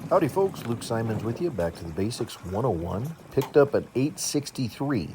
Howdy folks, Luke Simons with you, back to the Basics 101. Picked up an 863.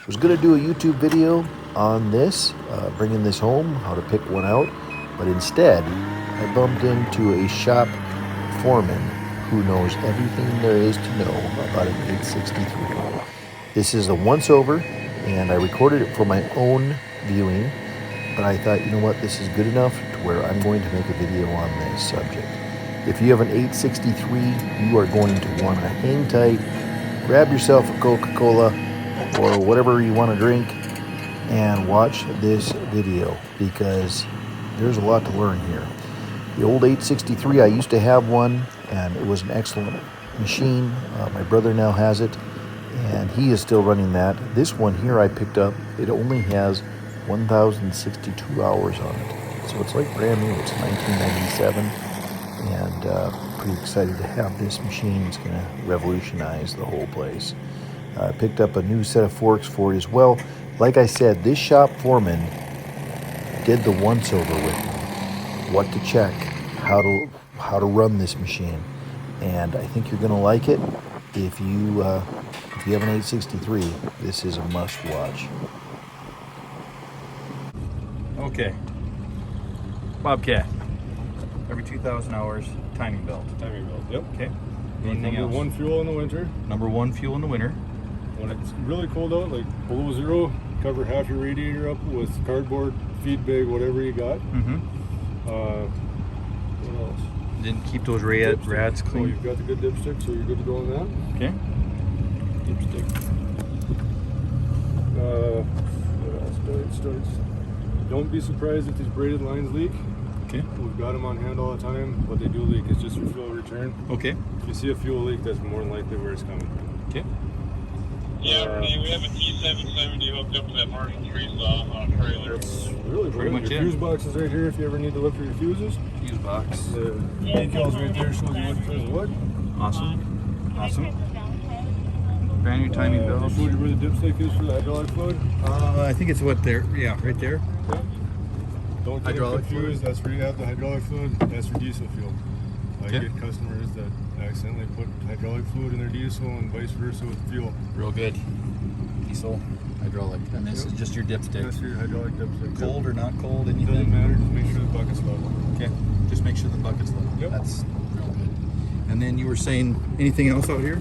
Was going to do a YouTube video on this, bringing this home, how to pick one out, but instead I bumped into a Shop Foreman who knows everything there is to know about an 863. This is a once-over, and I recorded it for my own viewing, but I thought, you know what, this is good enough to where I'm going to make a video on this subject. If you have an 863, you are going to want to hang tight, grab yourself a Coca-Cola or whatever you want to drink, and watch this video because there's a lot to learn here. The old 863, I used to have one, and it was an excellent machine. My brother now has it, and he is still running that. This one here I picked up, it only has 1,062 hours on it. So it's like brand new, it's 1997. And pretty excited to have this machine. It's going to revolutionize the whole place. I picked up a new set of forks for it as well. Like I said, this Shop Foreman did the once over with me. What to check, how to run this machine, and I think you're going to like it. If you have an 863, this is a must watch. Okay, Bobcat. Every 2,000 hours, timing belt. Timing belt, yep. Okay. Anything number else? one fuel in the winter. Number one fuel in the winter. When it's really cold out, like below zero, cover half your radiator up with cardboard, feed bag, whatever you got. Mm-hmm. What else? Didn't keep those rads Oh, clean. you've got the good dipstick, so you're good to go on that. Okay. Dipstick. What else? Starts. Don't be surprised if these braided lines leak. Okay. We've got them on hand all the time, but they do leak. It's just your fuel return. Okay. If you see a fuel leak, that's more than likely where it's coming from. Okay. Yeah, Renee, we have a T770 hooked up to that Marshall tree saw on a trailer. That's really Pretty much your it. fuse box is right here if you ever need to look for your fuses. Fuse box. The decals right there shows you what turns what. Awesome. Awesome. Brand new timing I belt. showed you where the dipstick is for the hydraulic fluid. I think it's what there. Yeah, right there. Yeah. Don't get Hydraulic confused. That's where you have the hydraulic fluid. That's for diesel fuel. I Okay. get customers that accidentally put hydraulic fluid in their diesel and vice versa with fuel. Real good. Diesel, hydraulic, and this is just your dipstick. That's your hydraulic dipstick. Cold or not cold? It Anything? doesn't matter. Just make sure the bucket's level. Okay. Just make sure the bucket's level. Yep. That's real good. And then you were saying anything else out here?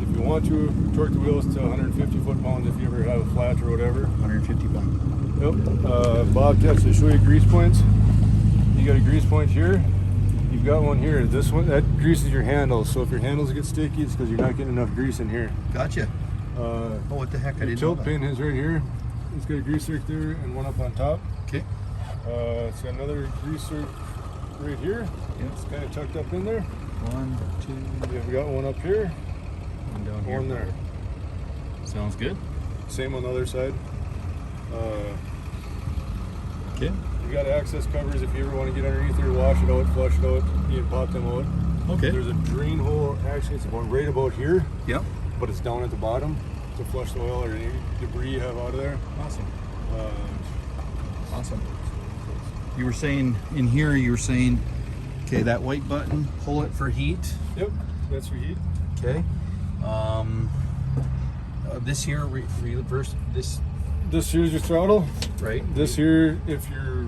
If you want to, torque the wheels to 150 foot-pounds if you ever have a flat or whatever. 150 pounds. Yep. Bobcats, they show you grease points. You got a grease point here. You've got one here. This one, that greases your handles. So if your handles get sticky, it's because you're not getting enough grease in here. Gotcha. Oh, what the heck? I The didn't know tilt that. pin is right here. It's got a grease circ there and one up on top. Okay. It's got another grease circ right here. Yeah. It's kind of tucked up in there. 1, 2, We've got one up here, and down here. one there. Sounds good. Same on the other side. Okay. You got access covers if you ever want to get underneath there, wash it out, flush it out, you can pop them out. Okay. There's a drain hole, actually it's about right about here, Yep. but it's down at the bottom to flush the oil or any debris you have out of there. Awesome. Awesome. You were saying in here. You were saying, okay, that white button, pull it for heat. Yep, that's your heat. Okay. This here, reverse this. This here's your throttle. Right. This here, if you're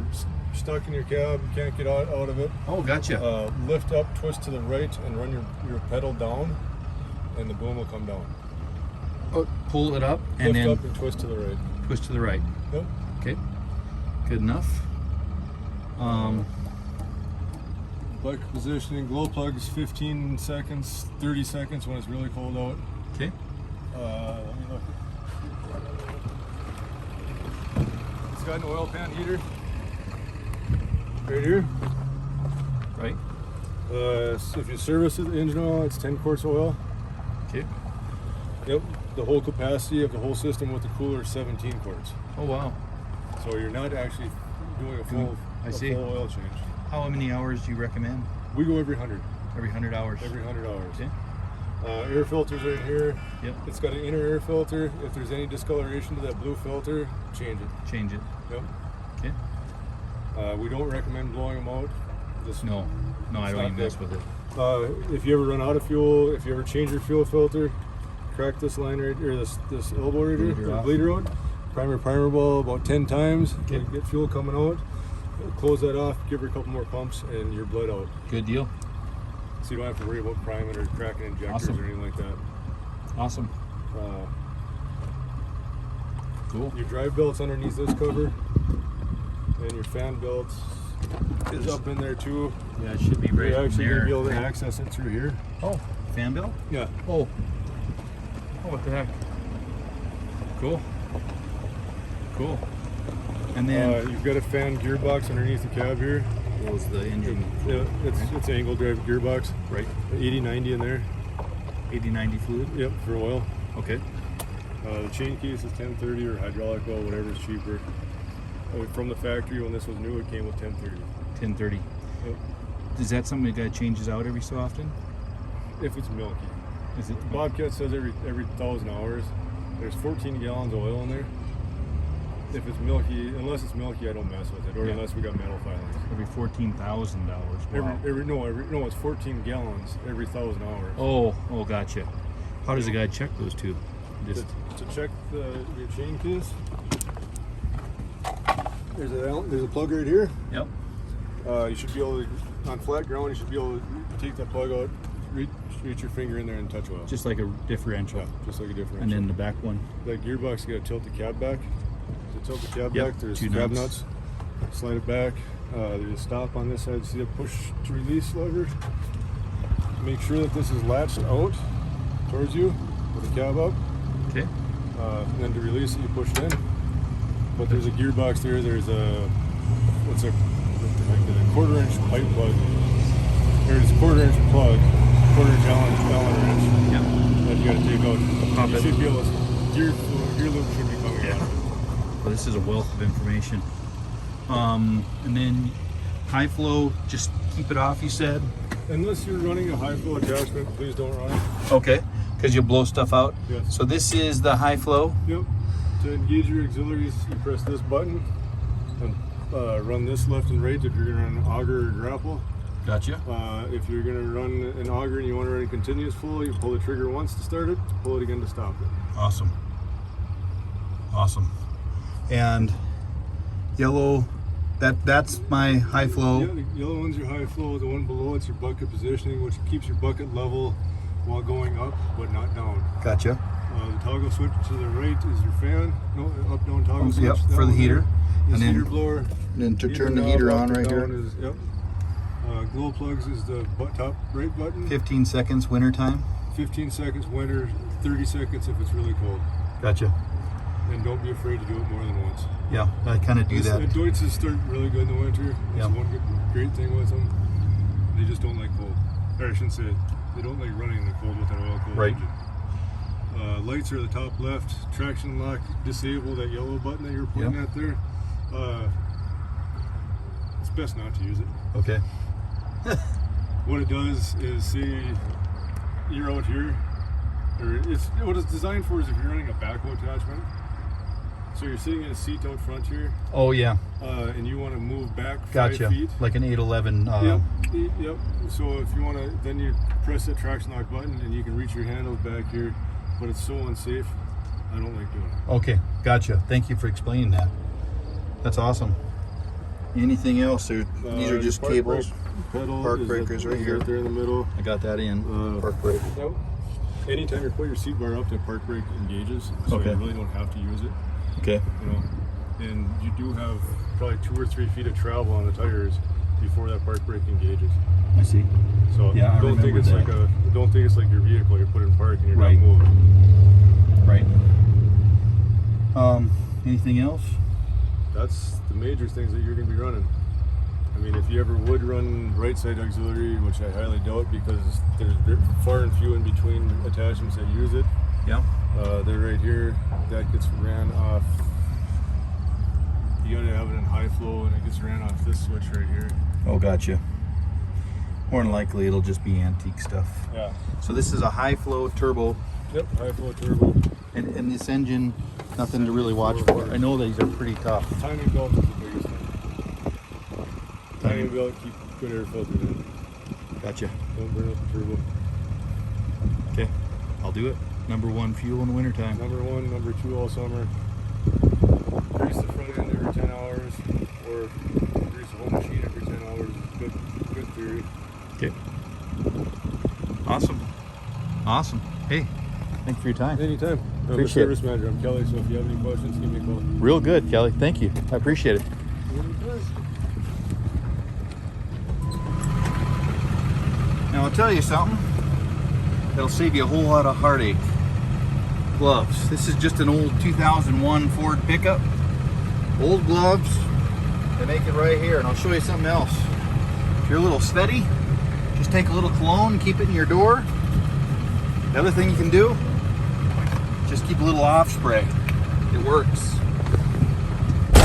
stuck in your cab, you can't get out of it. Oh, gotcha. Lift up, twist to the right, and run your pedal down, and the boom will come down. Oh, pull it up and Lift then up and twist to the right. twist to the right. Yep. Okay. Good enough. Bike positioning, glow plugs 15 seconds, 30 seconds when it's really cold out. Okay. Let me look. It's got an oil pan heater right here. Right. So if you service it, the engine oil, it's 10 quarts of oil. Okay. Yep. The whole capacity of the whole system with the cooler is 17 quarts. Oh wow. So you're not actually doing a full oil change. How many hours do you recommend? We go every 100. Every 100 hours. Every 100 hours. Okay. Air filters right here. Yep. It's got an inner air filter. If there's any discoloration to that blue filter, change it. Change it. Yep. Okay. We don't recommend blowing them out. No. No, I It's don't not even mess big. with it. If you ever run out of fuel, if you ever change your fuel filter, crack this line right, or this elbow right here, Bleeder off. bleeder out. Primer ball about 10 times. Okay. Get fuel coming out. Close that off. Give her a couple more pumps, and you're bled out. Good deal. So you don't have to worry about priming or cracking injectors Awesome. or anything like that. Awesome. Cool. Your drive belt's underneath this cover, and your fan belt is up in there too. Yeah, it should be right You're in actually there. gonna be able to access it through here. Oh, fan belt? Yeah. Oh. Oh, what the heck? Cool. Cool. And then You've got a fan gearbox underneath the cab here. what was the engine? Yeah, it's angle drive gearbox. Right. 80-90 in there. 80-90 fluid? Yep, for oil. Okay. The chain case is 1030 or hydraulic oil, whatever's cheaper. From the factory, when this was new, it came with 1030. 1030. Yep. Is that something that changes out every so often? If it's milky. Is it? Bobcat says every 1,000 hours. There's 14 gallons of oil in there. If it's milky, unless it's milky, I don't mess with it, or Yeah. unless we got metal filings. Every $14,000. Wow. No, it's 14 gallons every 1,000 hours. Oh, gotcha. How does a guy check those two? Just To check your chain case, there's a plug right here. yep. You should be able to, on flat ground, you should be able to take that plug out, reach your finger in there and touch oil. Just like a differential. Yeah, just like a differential. And then the back one. That gearbox, you gotta tilt the cab back. To tilt the cab Yep, back, there's 2 cab nuts. nuts. Slide it back. There's a stop on this side. See the push to release lever? Make sure that this is latched out towards you with the cab up. Okay. And then to release it, you push it in. But there's a gearbox there. There's a quarter-inch pipe plug. There's a quarter-inch plug, quarter-inch Allen wrench Yep. that you got to take out. Pop You it. should be able to. Gear loop should be coming out. Well, this is a wealth of information. And then high flow, just keep it off, you said? Unless you're running a high flow attachment, please don't run it. Okay. Because you'll blow stuff out? Yes. So this is the high flow? Yep. To engage your auxiliaries, you press this button and run this left and right if you're going to run an auger or grapple. Gotcha. If you're going to run an auger and you want to run a continuous flow, you pull the trigger once to start it, pull it again to stop it. Awesome. Awesome. And yellow, that's my high flow. Yeah, the yellow one's your high flow. The one below it's your bucket positioning, which keeps your bucket level while going up, but not down. Gotcha. The toggle switch to the right is your fan. No, up down toggle switch. Yep, that for the one heater. there. This And then- heater blower. And then to turn the knob heater up on and right down here. Is, yep. Glow plugs is the top right button. 15 seconds winter time. 15 seconds winter, 30 seconds if it's really cold. Gotcha. And don't be afraid to do it more than once. Yeah, I kind of do that. Deutz start really good in the winter. That's Yeah. one great thing with them. They just don't like cold. Or I shouldn't say it. They don't like running in the cold with an oil cold Right. engine. Lights are the top left. Traction lock, disable that yellow button that you're pointing Yep. at there. It's best not to use it. Okay. What it does is, say you're out here, or what it's designed for is if you're running a backhoe attachment. So you're sitting in a seat out front here, Oh yeah. and you want to move back 5 Gotcha. feet. Like an 811. Yep. So if you want to, then you press that traction lock button, and you can reach your handles back here. But it's so unsafe. I don't like doing it. Okay. Gotcha. Thank you for explaining that. That's awesome. Anything else? These are just Park cables. brake pedal Park is breakers right here. Right there in the middle. I got that in. Park brake. Yep. Anytime you put your seat bar up, the park brake engages, so Okay. you really don't have to use it. Okay. You know, and you do have probably 2 or 3 feet of travel on the tires before that park brake engages. I see. So Yeah, I don't think remember it's that. don't think it's like your vehicle you put in park and you're Right. not moving. Right. Anything else? That's the major things that you're going to be running. I mean, if you ever would run right side auxiliary, which I highly doubt because there's far and few in between attachments that use it. Yeah. They're right here. That gets ran off. You gotta have it in high flow, and it gets ran off this switch right here. Oh, gotcha. More than likely, it'll just be antique stuff. Yeah. So this is a high flow turbo, Yep. High flow turbo. and this engine, nothing to really watch for. I know these are pretty tough. Timing belt is the biggest thing. Timing belt, keep good air filters in. Gotcha. Don't burn up the turbo. Okay, I'll do it. Number one, fuel in the wintertime. Number one, number two all summer. Grease the front end every 10 hours, or grease the whole machine every 10 hours. Good theory. Okay. Awesome. Awesome. Hey, thanks for your time. Anytime. I'm the Appreciate service manager. I'm Kelly, so if you have any questions, give me a call. Real good, Kelly. Thank you. I appreciate it. Now I'll tell you something that'll save you a whole lot of heartache. Gloves. This is just an old 2001 Ford pickup. Old gloves. They make it right here, and I'll show you something else. If you're a little sweaty, just take a little cologne and keep it in your door. The other thing you can do, just keep a little off spray. It works.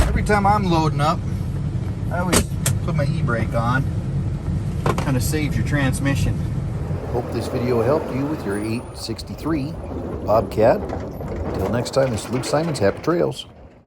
Every time I'm loading up, I always put my e-brake on. Kind of saves your transmission. Hope this video helped you with your 863 Bobcat. Until next time, this is Luke Simons. Happy trails.